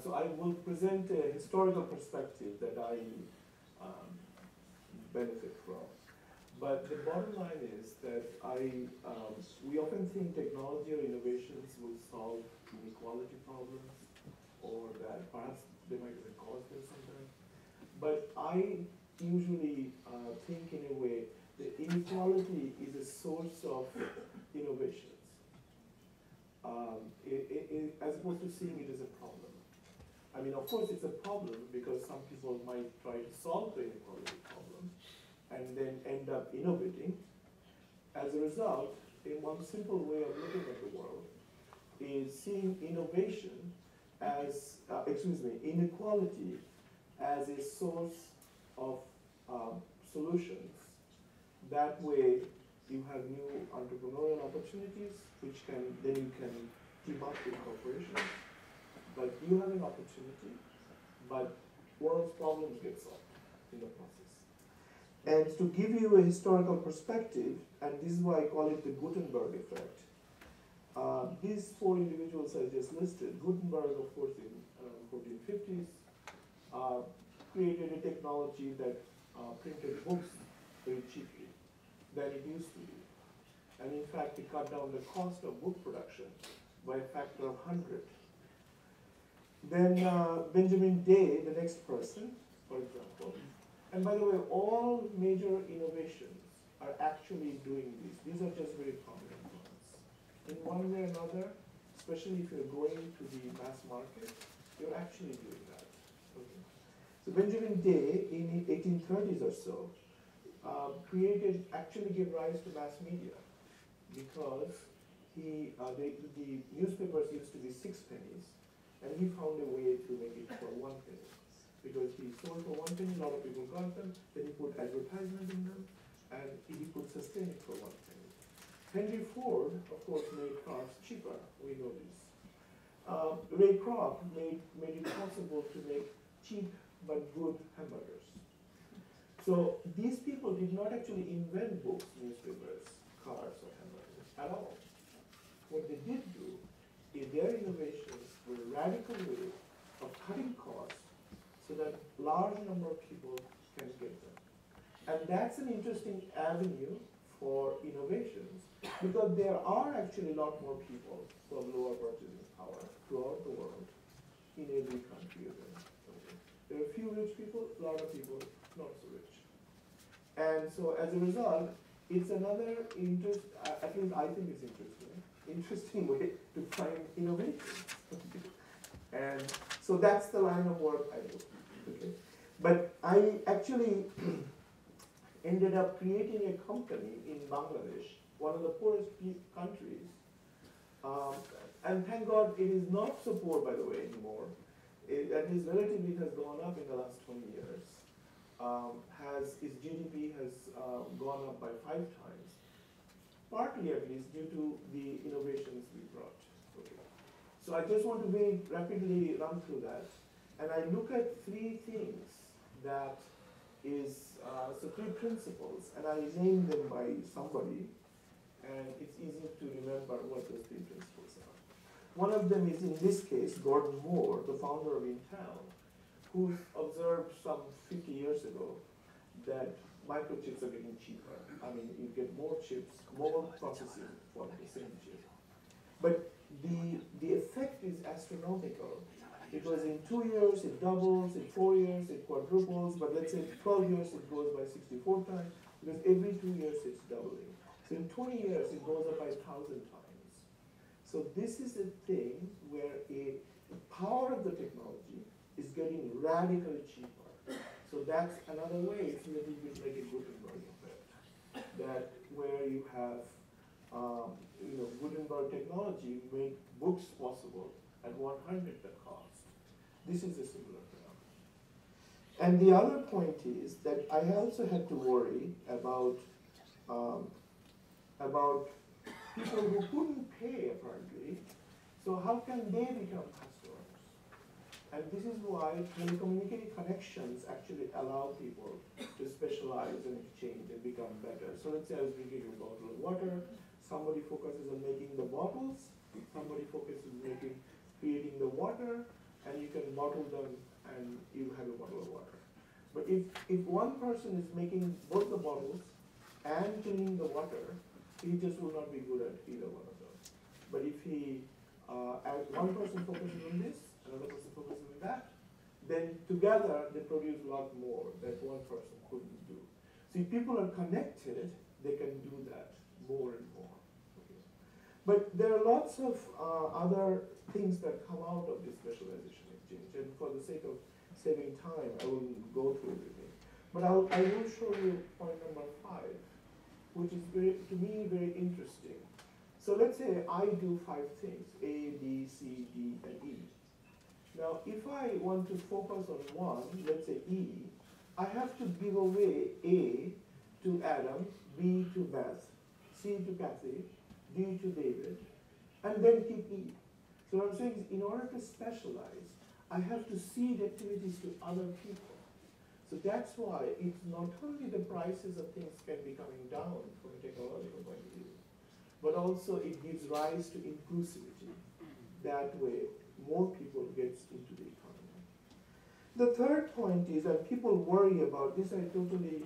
So I will present a historical perspective that I benefit from. But the bottom line is that we often think technology or innovations will solve inequality problems, or that perhaps they might even cause them sometimes. But I usually think in a way that inequality is a source of innovations, as opposed to seeing it as a problem. I mean, of course, it's a problem because some people might try to solve the inequality problem and then end up innovating. As a result, one simple way of looking at the world is seeing innovation as, inequality as a source of solutions. That way, you have new entrepreneurial opportunities, which then you can team up with corporations. But you have an opportunity, but world's problems get solved in the process. And to give you a historical perspective, and this is why I call it the Gutenberg effect. These four individuals I just listed, Gutenberg, of course, in 1450s, created a technology that printed books very cheaply than it used to be. And in fact, it cut down the cost of book production by a factor of 100. Then Benjamin Day, the next person, for example. And by the way, all major innovations are actually doing this. These are just very prominent ones. In one way or another, especially if you're going to the mass market, you're actually doing that. Okay. So Benjamin Day, in the 1830s or so, actually gave rise to mass media, because the newspapers used to be 6 pennies, and he found a way to make it for 1 penny. Because he sold for 1 penny, a lot of people got them, then he put advertisement in them, and he could sustain it for 1 penny. Henry Ford, of course, made cars cheaper, we know this. Ray Kroc made it possible to make cheap but good hamburgers. So these people did not actually invent books, newspapers, cars, or hamburgers at all. What they did do is their innovations were a radical way of cutting costs so that large number of people can get them. And that's an interesting avenue for innovations, because there are actually a lot more people who have lower purchasing power throughout the world, in every country. Okay. There are a few rich people, a lot of people not so rich. And so as a result, it's another at least I think it's interesting way to find innovation. And so that's the line of work I do. Okay. But I actually ended up creating a company in Bangladesh, one of the poorest countries. And thank God it is not so poor, by the way, anymore. At least relatively it has gone up in the last 20 years. Its GDP has gone up by 5 times, partly at least due to the innovations we brought. Okay. So I just want to very rapidly run through that. And I look at 3 things that is, so 3 principles, and I name them by somebody, and it's easy to remember what those 3 principles are. One of them is, in this case, Gordon Moore, the founder of Intel, who observed some 50 years ago that microchips are getting cheaper. I mean, you get more chips, more processing for the same chip. But the effect is astronomical, because in 2 years it doubles, in 4 years it quadruples, but let's say 12 years it goes by 64 times, because every 2 years it's doubling. So in 20 years it goes up by 1,000 times. So this is a thing where the power of the technology is getting radically cheaper. So that's another way. It's a little bit like a Gutenberg effect, that where you have Gutenberg technology make books possible at 100 the cost. This is a similar phenomenon. And the other point is that I also had to worry about people who couldn't pay, apparently. So how can they become customers? And this is why telecommunicated connections actually allow people to specialize and exchange and become better. So let's say I was drinking a bottle of water, somebody focuses on making the bottles, somebody focuses on creating the water, and you can bottle them, and you have a bottle of water. But if one person is making both the bottles and cleaning the water, he just will not be good at either one of them. But if he, as one person focuses on this, another person focuses on that, then together they produce a lot more that one person couldn't do. So if people are connected, they can do that more and more. Okay. But there are lots of other things that come out of this specialization exchange, and for the sake of saving time, I won't go through everything. But I will show you point number 5, which is to me very interesting. So let's say I do 5 things, A, B, C, D, and E. Now, if I want to focus on one, let's say E, I have to give away A to Adam, B to Beth, C to Kathy, D to David, and then keep E. So what I'm saying is, in order to specialize, I have to cede activities to other people. So that's why it's not only the prices of things can be coming down from a technological point of view, but also it gives rise to inclusivity. That way, more people get into the economy. The third point is that people worry about this. I totally,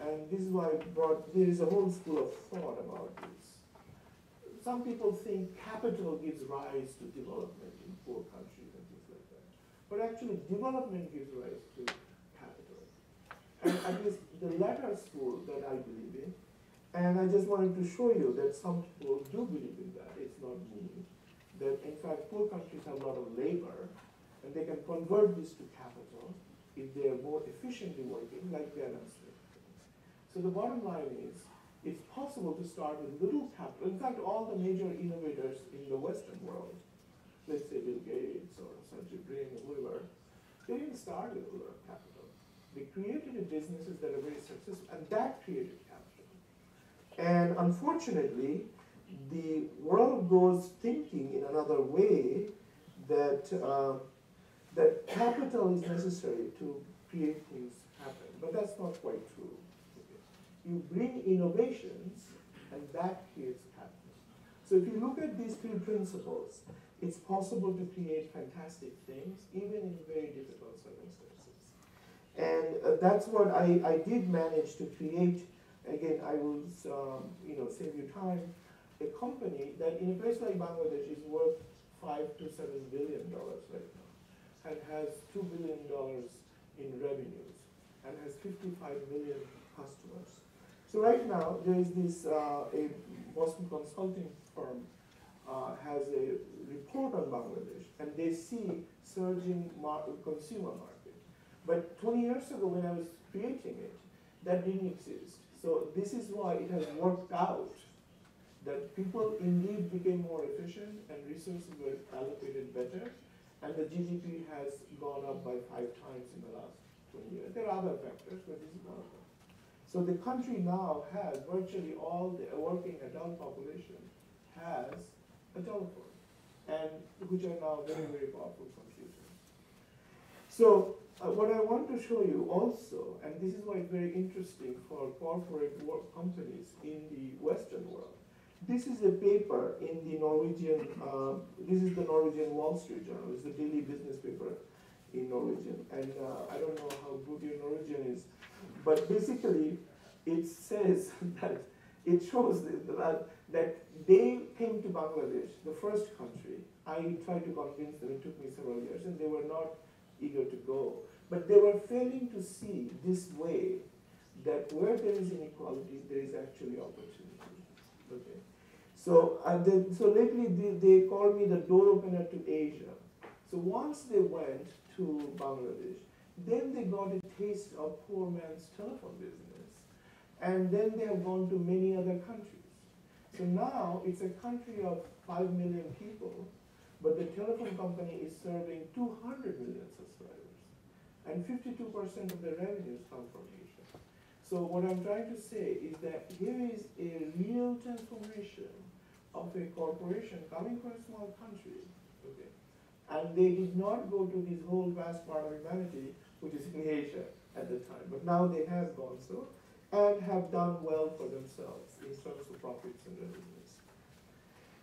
and this is why I brought, there is a whole school of thought about this. Some people think capital gives rise to development in poor countries and things like that. But actually, development gives rise to capital. And at least the latter school that I believe in, and I just wanted to show you that some people do believe in that, it's not me, that in fact poor countries have a lot of labor, and they can convert this to capital if they are more efficiently working, like they are elsewhere. So the bottom line is, it's possible to start with little capital. In fact, all the major innovators in the Western world, let's say Bill Gates or Sergey Brin or whoever, they didn't start with a lot of capital. They created businesses that are very successful, and that created capital. And unfortunately, the world goes thinking in another way that that capital is necessary to create things happen. But that's not quite true. Okay. You bring innovations, and that creates capital. So if you look at these 3 principles, it's possible to create fantastic things, even in very difficult circumstances. And that's what I did manage to create. Again, I will save you time. A company that in a place like Bangladesh is worth $5 to $7 billion right now, and has $2 billion in revenues, and has 55 million customers. So right now, there is this, a Boston consulting firm has a report on Bangladesh, and they see surging consumer market. But 20 years ago, when I was creating it, that didn't exist. So this is why it has worked out that people indeed became more efficient and resources were allocated better, and the GDP has gone up by 5 times in the last 20 years. There are other factors, but this is one of them. So the country now has virtually all the working adult population has a telephone, and which are now very, very powerful computers. So what I want to show you also, and this is why it's very interesting for corporate work companies in the Western world. This is a paper in the Norwegian, this is the Norwegian Wall Street Journal. It's the daily business paper in Norwegian. And I don't know how good your Norwegian is, but basically it says that, it shows that they came to Bangladesh, the first country. I tried to convince them, it took me several years, and they were not eager to go. But they were failing to see this way, that where there is inequality, there is actually opportunity. Okay. So, so lately they call me the door opener to Asia. So once they went to Bangladesh, then they got a taste of poor man's telephone business. And then they have gone to many other countries. So now it's a country of 5 million people, but the telephone company is serving 200 million subscribers. And 52% of the revenues come from Asia. So what I'm trying to say is that here is a real transformation of a corporation coming from a small country, okay? And they did not go to this whole vast part of humanity, which is in Asia at the time. But now they have gone so, and have done well for themselves in terms of profits and revenues.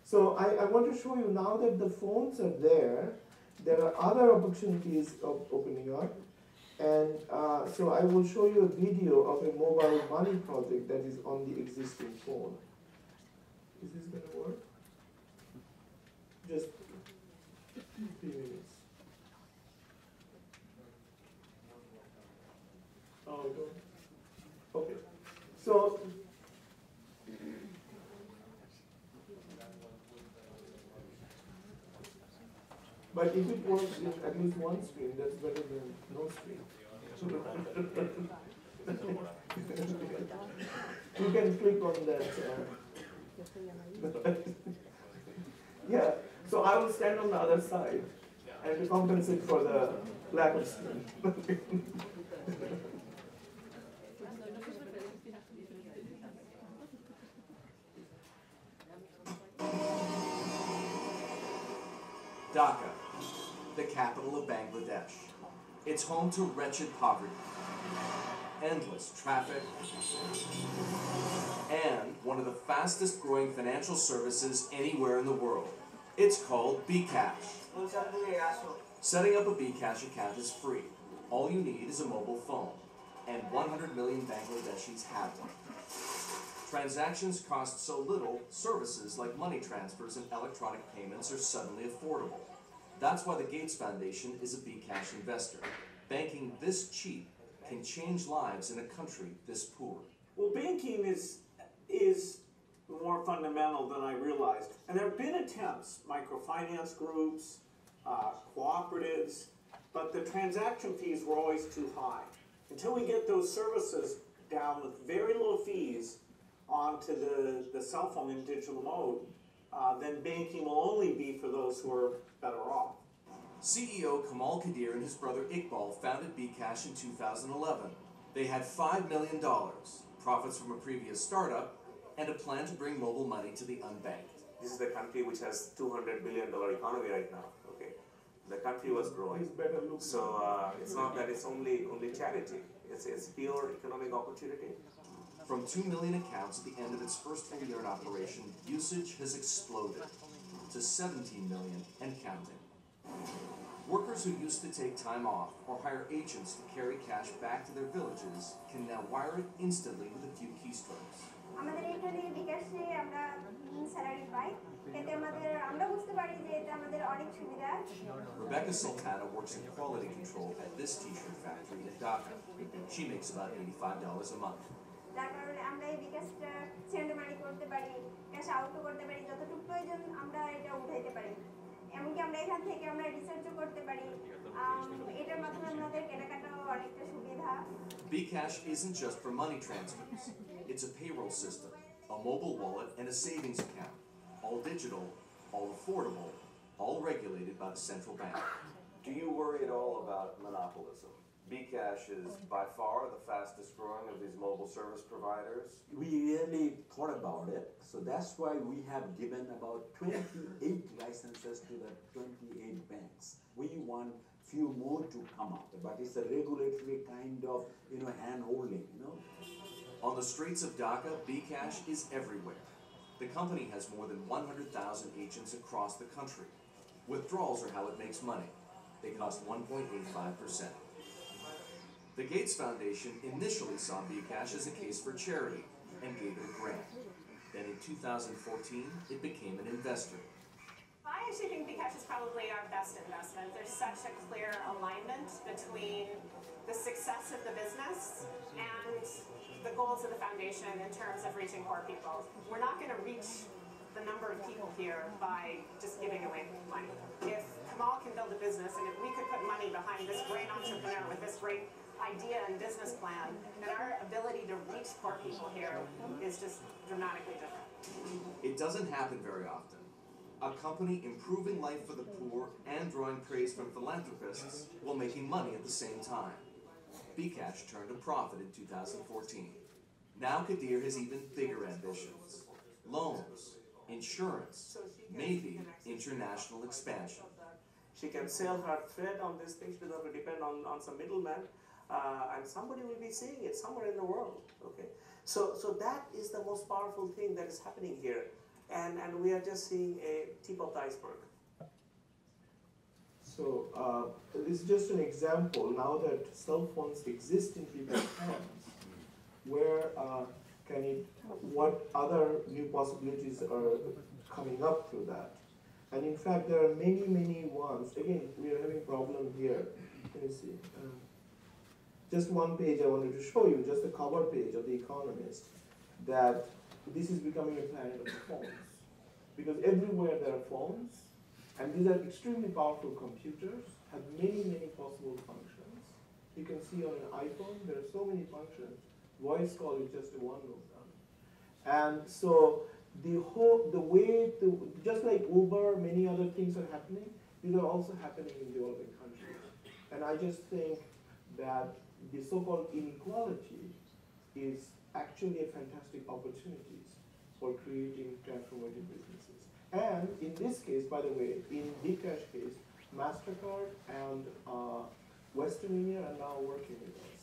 So I want to show you now that the phones are there, there are other opportunities of opening up. And so I will show you a video of a mobile money project that is on the existing phone. Is this going to work? Just 3 minutes. Oh, I don't. Okay. So, but if it works in at least one screen, that's better than no screen. You can click on that. Yeah, so I will stand on the other side and to compensate for the lack of screen. Dhaka, the capital of Bangladesh. It's home to wretched poverty, endless traffic, and one of the fastest growing financial services anywhere in the world. It's called bKash. Setting up a bKash account is free. All you need is a mobile phone, and 100 million Bangladeshis have one. Transactions cost so little, services like money transfers and electronic payments are suddenly affordable. That's why the Gates Foundation is a bKash investor. Banking this cheap can change lives in a country this poor. Well, banking is more fundamental than I realized. And there have been attempts, microfinance groups, cooperatives, but the transaction fees were always too high. Until we get those services down with very low fees onto the cell phone in digital mode, then banking will only be for those who are better off. CEO Iqbal Quadir and his brother Iqbal founded bKash in 2011. They had $5 million, profits from a previous startup, and a plan to bring mobile money to the unbanked. This is the country which has $200 billion economy right now. Okay, the country was growing, so it's not that it's only charity. It's pure economic opportunity. From 2 million accounts at the end of its first full year in operation, usage has exploded to 17 million and counting. Workers who used to take time off or hire agents to carry cash back to their villages can now wire it instantly with a few keystrokes. Rebecca Sultana works in quality control at this t-shirt factory in Dhaka. She makes about $85 a month. bKash isn't just for money transfers. It's a payroll system, a mobile wallet, and a savings account. All digital, all affordable, all regulated by the central bank. Do you worry at all about monopolism? bKash is by far the fastest growing of these mobile service providers. We really thought about it, so that's why we have given about 28 licenses to the 28 banks. We want few more to come up, but it's a regulatory kind of, hand-holding, On the streets of Dhaka, bKash is everywhere. The company has more than 100,000 agents across the country. Withdrawals are how it makes money. They cost 1.85%. The Gates Foundation initially saw bKash as a case for charity and gave it a grant. Then in 2014, it became an investor. I actually think bKash is probably our best investment. There's such a clear alignment between the success of the business and the goals of the foundation in terms of reaching poor people. We're not going to reach the number of people here by just giving away money. If Kamal can build a business and if we could put money behind this great entrepreneur with this great idea and business plan, then our ability to reach poor people here is just dramatically different. It doesn't happen very often. A company improving life for the poor and drawing praise from philanthropists while making money at the same time. bKash turned a profit in 2014. Now Quadir has even bigger ambitions. Loans, insurance, maybe international expansion. She can sell her thread on this thing. She doesn't have to depend on some middleman, and somebody will be seeing it somewhere in the world. Okay, so that is the most powerful thing that is happening here, and we are just seeing a tip of the iceberg. So this is just an example now that cell phones exist in people's hands. Where what other new possibilities are coming up through that? And in fact, there are many, many ones. Again, we are having a problem here. Let me see. Just one page I wanted to show you, just the cover page of The Economist, that this is becoming a planet of phones. Because everywhere there are phones, and these are extremely powerful computers, have many, many possible functions. You can see on an iPhone, there are so many functions. Voice call is just one of them. And so the way to, just like Uber, many other things are happening, these are also happening in developing countries. And I just think that the so-called inequality is actually a fantastic opportunity for creating transformative businesses. And in this case, by the way, in Bcash case, MasterCard and Western Union are now working with us.